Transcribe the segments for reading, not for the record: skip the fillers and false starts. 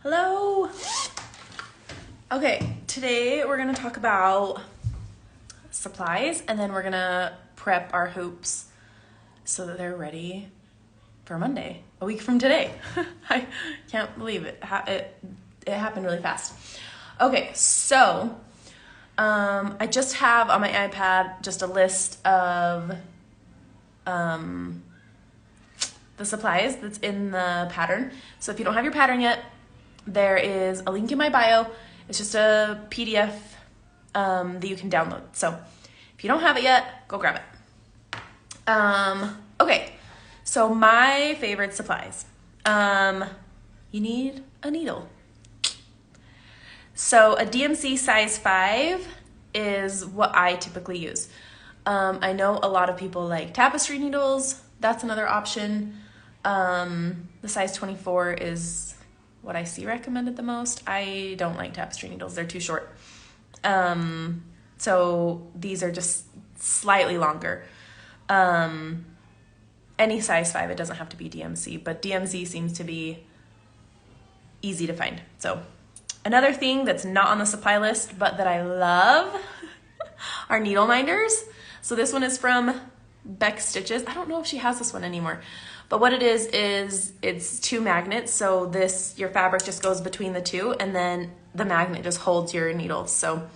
Hello. Okay, today we're gonna talk about supplies and then we're gonna prep our hoops so that they're ready for Monday, a week from today. I can't believe it. It happened really fast. Okay, so I just have on my iPad just a list of the supplies that's in the pattern. So if you don't have your pattern yet, there is a link in my bio. It's just a PDF that you can download. So if you don't have it yet, go grab it. Okay, so my favorite supplies. You need a needle. So a DMC size 5 is what I typically use. I know a lot of people like tapestry needles. That's another option. The size 24 is what I see recommended the most. I don't like tapestry needles. They're too short. So these are just slightly longer. Any size 5, it doesn't have to be DMC, but DMC seems to be easy to find. So another thing that's not on the supply list, but that I love are needle minders. So this one is from Beck Stitches. I don't know if she has this one anymore, but what it is it's 2 magnets. So your fabric just goes between the 2 and then the magnet just holds your needles. So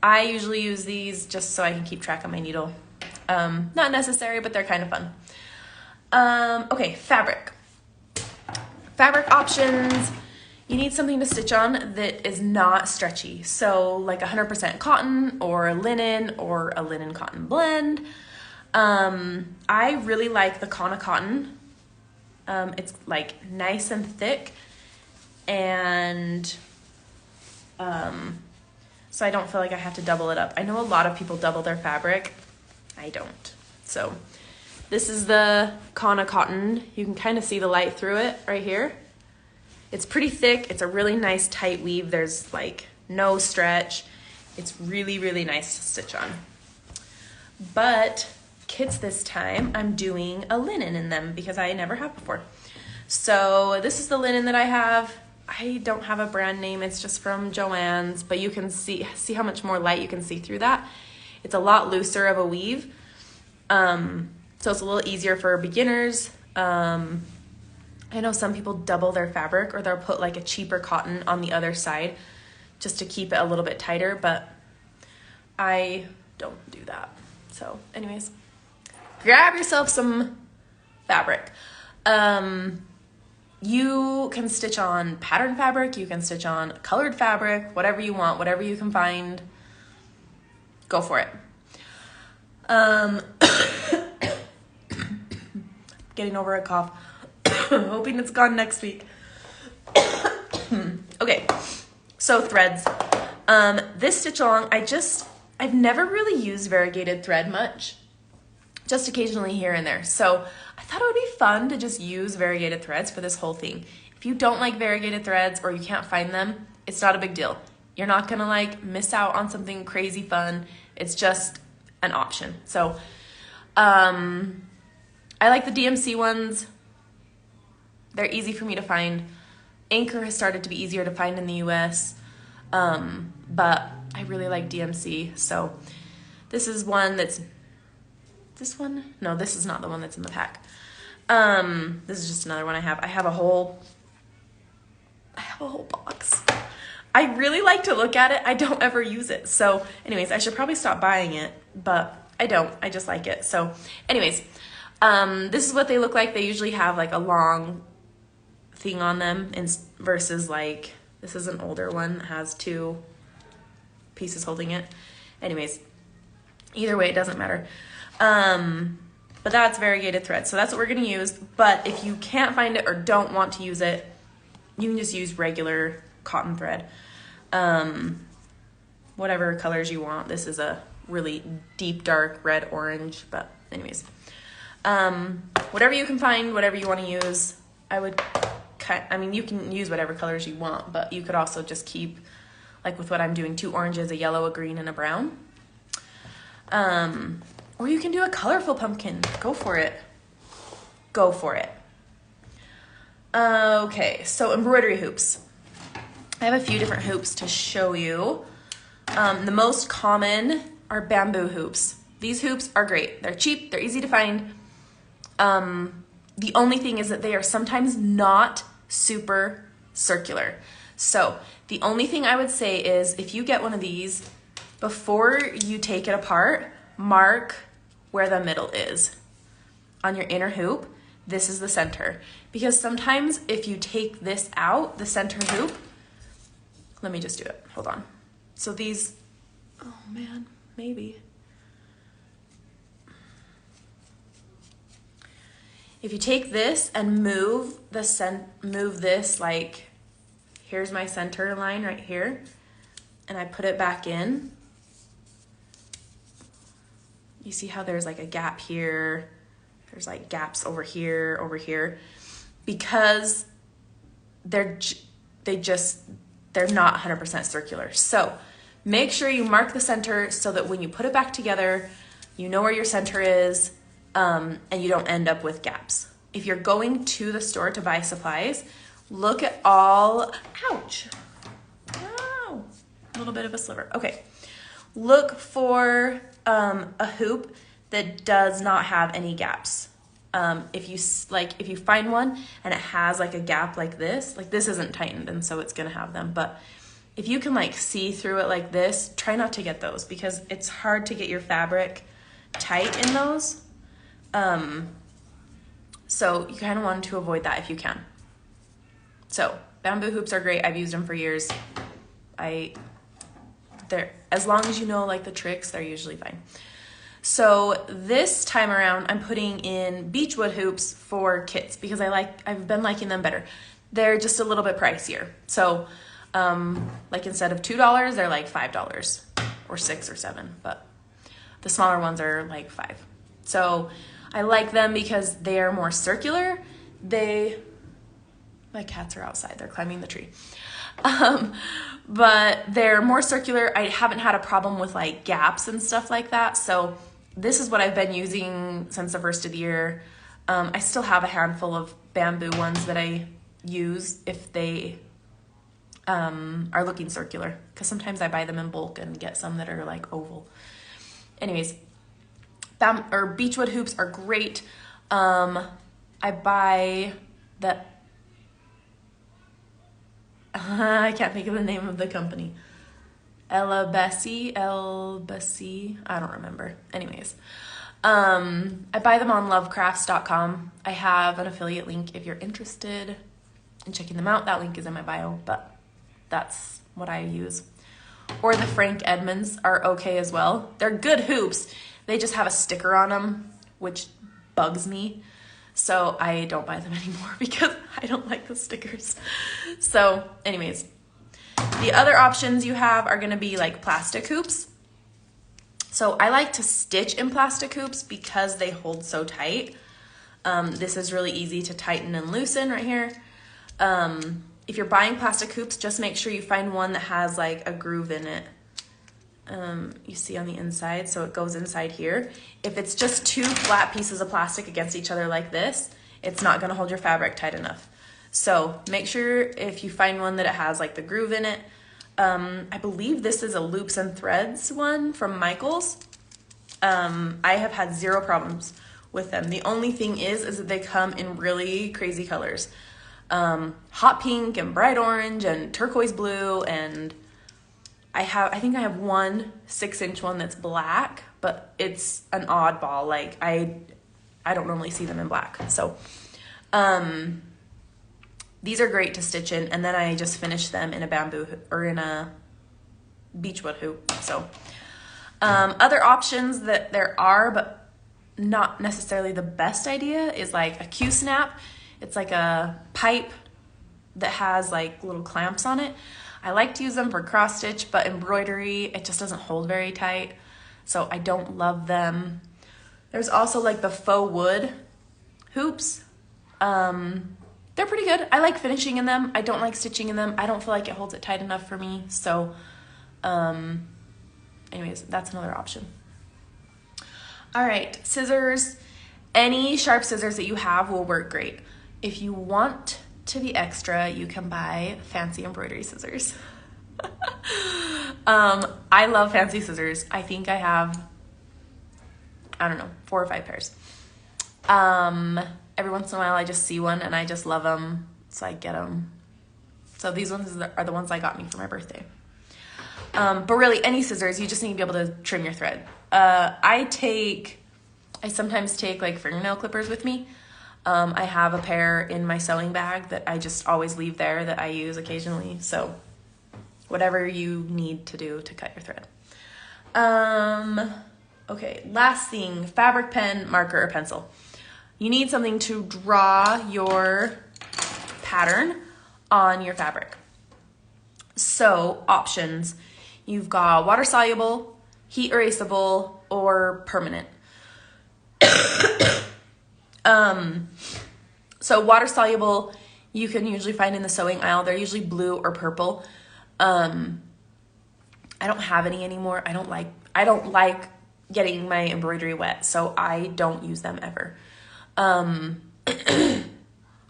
I usually use these just so I can keep track of my needle. Not necessary, but they're kind of fun. Okay, fabric. Fabric options. You need something to stitch on that is not stretchy. So like 100% cotton or linen or a linen cotton blend. I really like the Kana cotton. It's like nice and thick and so I don't feel like I have to double it up. I know a lot of people double their fabric. I don't. So this is the Kana cotton. You can kind of see the light through it right here. It's pretty thick. It's a really nice tight weave. There's like no stretch. It's really, really nice to stitch on. But kits this time, I'm doing a linen in them because I never have before. So this is the linen that I have. I don't have a brand name. It's just from Joann's, but you can see how much more light you can see through that. It's a lot looser of a weave. So it's a little easier for beginners. I know some people double their fabric or they'll put like a cheaper cotton on the other side just to keep it a little bit tighter, but I don't do that. So anyways, grab yourself some fabric. You can stitch on pattern fabric, you can stitch on colored fabric, whatever you want, whatever you can find, go for it. Getting over a cough. Hoping it's gone next week. Okay, so threads. This stitch along, I've never really used variegated thread much, just occasionally here and there. So I thought it would be fun to just use variegated threads for this whole thing. If you don't like variegated threads or you can't find them, it's not a big deal. You're not gonna like miss out on something crazy fun. It's just an option. So I like the DMC ones. They're easy for me to find. Anchor has started to be easier to find in the US, but I really like DMC. So this is one that's, this one? No, this is not the one that's in the pack. This is just another one I have. I have a whole box. I really like to look at it. I don't ever use it. So anyways, I should probably stop buying it, but I don't. I just like it. So anyways, this is what they look like. They usually have like a long thing on them versus like, this is an older one that has 2 pieces holding it. Anyways, either way, it doesn't matter. But that's variegated thread. So that's what we're going to use. But if you can't find it or don't want to use it, you can just use regular cotton thread. Whatever colors you want. This is a really deep, dark red, orange, but anyways, whatever you can find, whatever you want to use, you can use whatever colors you want, but you could also just keep, like with what I'm doing, 2 oranges, a yellow, a green, and a brown. Or you can do a colorful pumpkin. Go for it. Go for it. Okay, so embroidery hoops. I have a few different hoops to show you. The most common are bamboo hoops. These hoops are great. They're cheap, they're easy to find. The only thing is that they are sometimes not super circular. So the only thing I would say is if you get one of these, before you take it apart, mark where the middle is. On your inner hoop, this is the center. Because sometimes if you take this out, the center hoop, let me just do it, hold on. So these, oh man, maybe. If you take this and move this, like, here's my center line right here, and I put it back in, you see how there's like a gap here, there's like gaps over here, because they're not 100% circular. So make sure you mark the center so that when you put it back together, you know where your center is, and you don't end up with gaps. If you're going to the store to buy supplies, look at all, ouch, ow, a little bit of a sliver. Okay, look for a hoop that does not have any gaps. If you find one and it has like a gap like this isn't tightened, and so it's gonna have them. But if you can like see through it like this, try not to get those because it's hard to get your fabric tight in those. So you kind of want to avoid that if you can. So bamboo hoops are great. I've used them for years. They're, as long as you know like the tricks, they're usually fine. So this time around, I'm putting in beechwood hoops for kits because I've been liking them better. They're just a little bit pricier. So like instead of $2, they're like $5 or $6 or $7, but the smaller ones are like $5. So I like them because they are more circular. My cats are outside, they're climbing the tree. But they're more circular. I haven't had a problem with like gaps and stuff like that. So this is what I've been using since the first of the year. I still have a handful of bamboo ones that I use if they are looking circular, because sometimes I buy them in bulk and get some that are like oval. Anyways, beechwood hoops are great. I buy the I can't think of the name of the company. Ella Bessie, I don't remember. Anyways, I buy them on lovecrafts.com. I have an affiliate link if you're interested in checking them out. That link is in my bio, but that's what I use. Or the Frank Edmonds are okay as well. They're good hoops. They just have a sticker on them, which bugs me. So I don't buy them anymore because I don't like the stickers. So anyways, the other options you have are gonna be like plastic hoops. So I like to stitch in plastic hoops because they hold so tight. This is really easy to tighten and loosen right here. If you're buying plastic hoops, just make sure you find one that has like a groove in it. You see on the inside, so it goes inside here. If it's just two flat pieces of plastic against each other like this, it's not gonna hold your fabric tight enough. So make sure if you find one that it has like the groove in it. I believe this is a Loops and Threads one from Michaels. I have had zero problems with them. The only thing is that they come in really crazy colors. Hot pink and bright orange and turquoise blue, and I think I have one 6-inch one that's black, but it's an oddball. Like I don't normally see them in black. So these are great to stitch in, and then I just finish them in a bamboo or in a beechwood hoop. So other options that there are, but not necessarily the best idea, is like a Q-snap. It's like a pipe that has like little clamps on it. I like to use them for cross stitch, but embroidery, it just doesn't hold very tight. So I don't love them. There's also like the faux wood hoops. They're pretty good. I like finishing in them. I don't like stitching in them. I don't feel like it holds it tight enough for me. So anyways, that's another option. All right, scissors. Any sharp scissors that you have will work great. If you want to be extra, you can buy fancy embroidery scissors. I love fancy scissors. I think I have, I don't know, 4 or 5 pairs. Every once in a while I just see one and I just love them, so I get them. So these ones are the ones I got me for my birthday. But really, any scissors, you just need to be able to trim your thread. I sometimes take like fingernail clippers with me. I have a pair in my sewing bag that I just always leave there that I use occasionally. So whatever you need to do to cut your thread. Okay, last thing, fabric pen, marker, or pencil. You need something to draw your pattern on your fabric. So options, you've got water soluble, heat erasable, or permanent. So water soluble, you can usually find in the sewing aisle. They're usually blue or purple. I don't have any anymore. I don't like getting my embroidery wet, so I don't use them ever.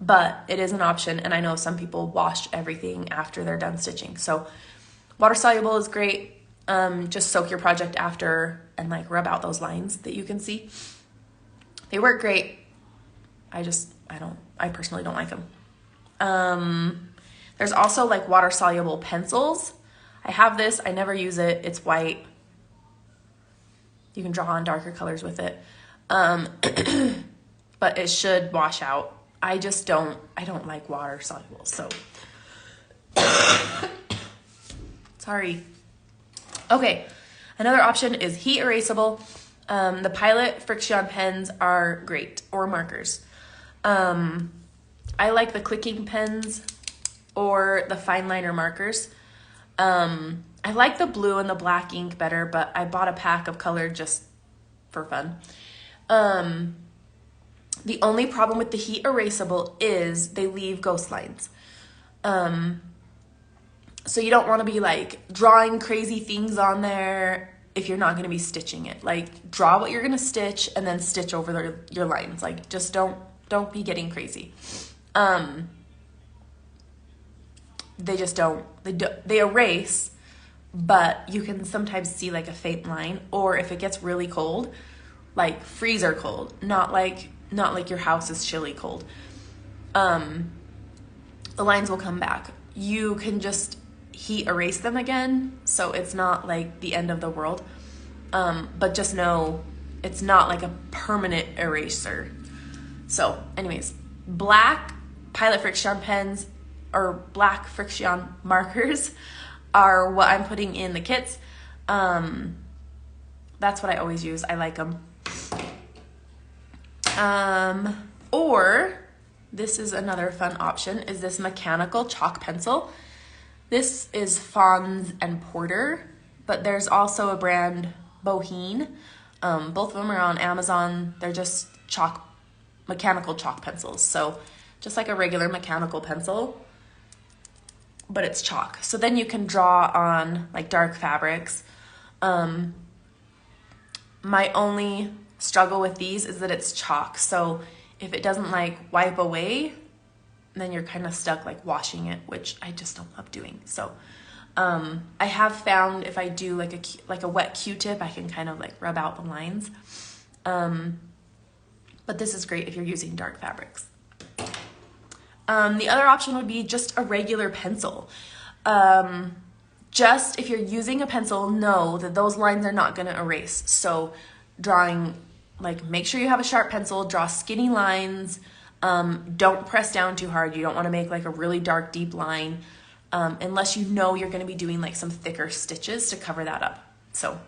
But it is an option, and I know some people wash everything after they're done stitching. So water soluble is great. Just soak your project after and like rub out those lines that you can see. They work great. I personally don't like them. There's also like water soluble pencils. I have this, I never use it. It's white. You can draw on darker colors with it. But it should wash out. I don't like water soluble, so. Sorry. Okay, another option is heat erasable. The Pilot Friction pens are great, or markers. I like the clicking pens or the fine liner markers. I like the blue and the black ink better, but I bought a pack of color just for fun. The only problem with the heat erasable is they leave ghost lines. So you don't want to be like drawing crazy things on there if you're not going to be stitching it. Like draw what you're going to stitch and then stitch over your lines. Like just don't be getting crazy. They just don't, they erase, but you can sometimes see like a faint line, or if it gets really cold, like freezer cold, not like your house is chilly cold, the lines will come back. You can just heat erase them again, so it's not like the end of the world, but just know it's not like a permanent eraser. So anyways, black Pilot Friction pens or black Friction markers are what I'm putting in the kits. That's what I always use. I like them. Or this is another fun option, is this mechanical chalk pencil. This is Fons and Porter, but there's also a brand, Boheen. Both of them are on Amazon. They're just mechanical chalk pencils. So just like a regular mechanical pencil, but it's chalk. So then you can draw on like dark fabrics. My only struggle with these is that it's chalk. So if it doesn't like wipe away, then you're kind of stuck like washing it, which I just don't love doing. So I have found if I do like a wet Q-tip, I can kind of like rub out the lines. But this is great if you're using dark fabrics. The other option would be just a regular pencil. Just if you're using a pencil, know that those lines are not going to erase. So drawing, like make sure you have a sharp pencil, draw skinny lines. Don't press down too hard. You don't want to make like a really dark, deep line unless you know you're going to be doing like some thicker stitches to cover that up. So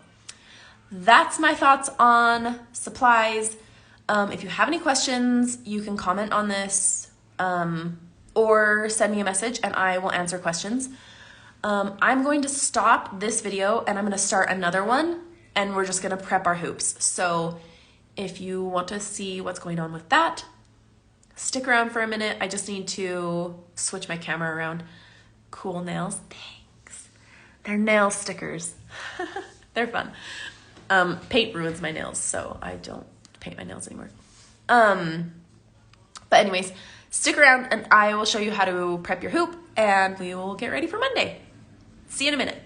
that's my thoughts on supplies. If you have any questions, you can comment on this or send me a message and I will answer questions. I'm going to stop this video and I'm going to start another one, and we're just going to prep our hoops. So if you want to see what's going on with that, stick around for a minute. I just need to switch my camera around. Cool nails. Thanks. They're nail stickers. They're fun. Paint ruins my nails, so I don't paint my nails anymore. But anyways, Stick around and I will show you how to prep your hoop and we will get ready for Monday. See you in a minute.